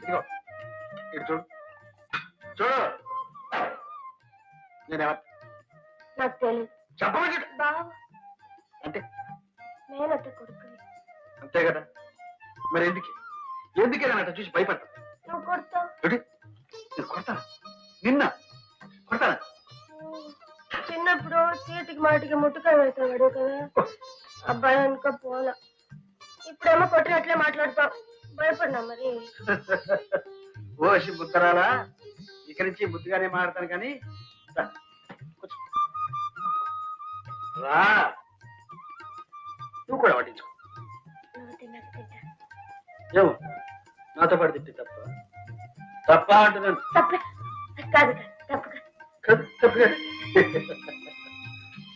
ఇదిగో ఇటు చూడు చూడు నేనెవరు నాకు తెలియదు. చెప్పమని బావ అంటే మేనత్త కొడుకుని. అంతే కదా మరి ఎందుకే నన్ను చూసి భయపడతా నువ్వు కొడతావు. నేను కొడతాను నిన్న కొడతాను. చిన్నప్పుడు చీటికి మాటికి ముట్టుకాయ పెడతాడు కదా, అబ్బాయి అనుక పోలా. ఇప్పుడేమో కొట్టినట్లే మాట్లాడతావు. భయపడినా మరి. ఓషి బుద్ధరాలా, ఇక్కడి నుంచి బుద్ధిగానే మాట్లాడతాను కానీ రా నువ్వు కూడా పట్టించుకో. ఏమో నాతో పాటు తిట్టి తప్ప అంటున్నాను. తప్పే కాదు తప్పు కాదు తప్పు కాదు.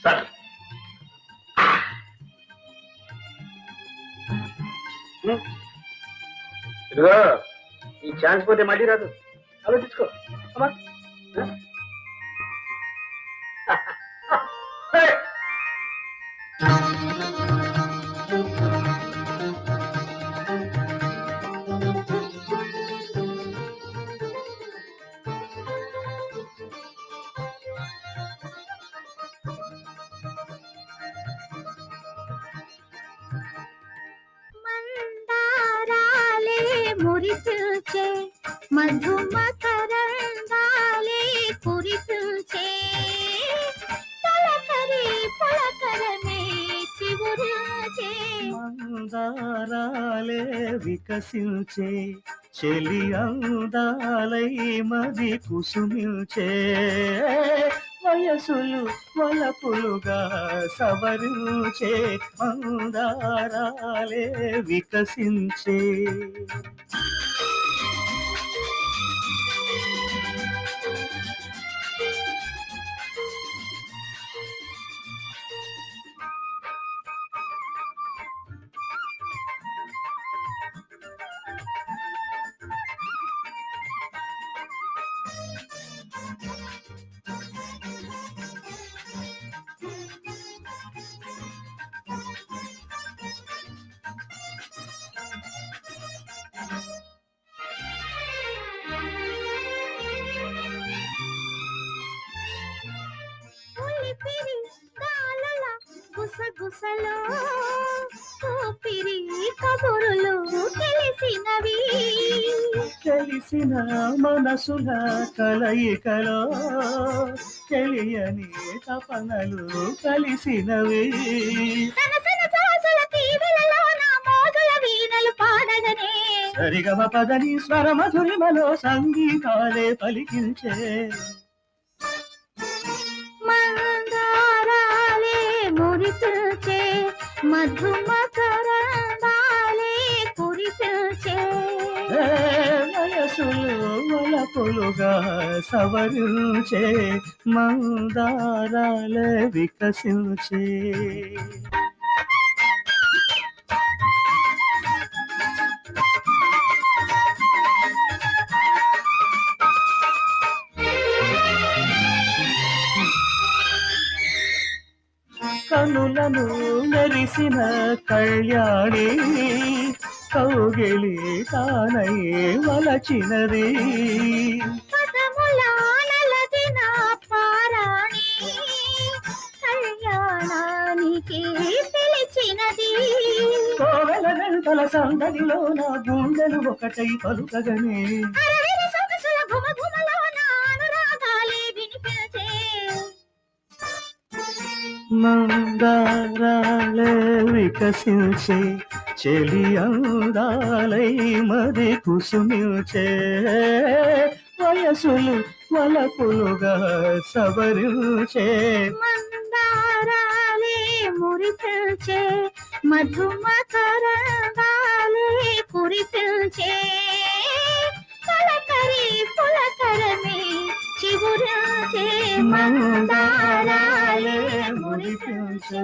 సరే ఇదిగో ఈ ఛాన్స్ పోతే మళ్ళీ రాదు, ఆలోచించుకో. మురిపిల్చే మధుమకరంగాలే కురిపిల్చే తలకరి పులకరమే చివురిల్చే మందారాలే వికసించే చెలి అందాలై మది కుసుమిల్చే వయసులు వలపులుగా సవరించే మందారాలే వికసించే. గుసగుసలో ఊపిరి కబురులు తెలిసినవి తెలిసిన మనసుల కలయికలో తెలియని తపనలు కలిసినవి. సరిగమ పదని స్వర మధురిమలో సంగీతాలే పలికించే మందారాలే మురిపిల్చే మధుమకరంగాలే కురిపిల్చే వయసులు వలపులుగా సవరించే మందారాలే వికసించే. కనులను మెరిసిన కళ్యాణి కౌగిలి తానై వలచినది పదములానలదిన పారాణి కళ్యాణానికి పిలిచినది. కోవెల వెంటల సందడిలో నా గుండెలు ఒకటై పలుకగనే మందారాలే వికసించే చెలి అందాలై మది కుసుమిల్చే వయసులు వలపులుగా సవరించే మందారాలే మురిపిల్చే మధుమకరంగాలే కురిపిల్చే పలకరి పులకరమే చిగురించే మందారాలే మురిపించే.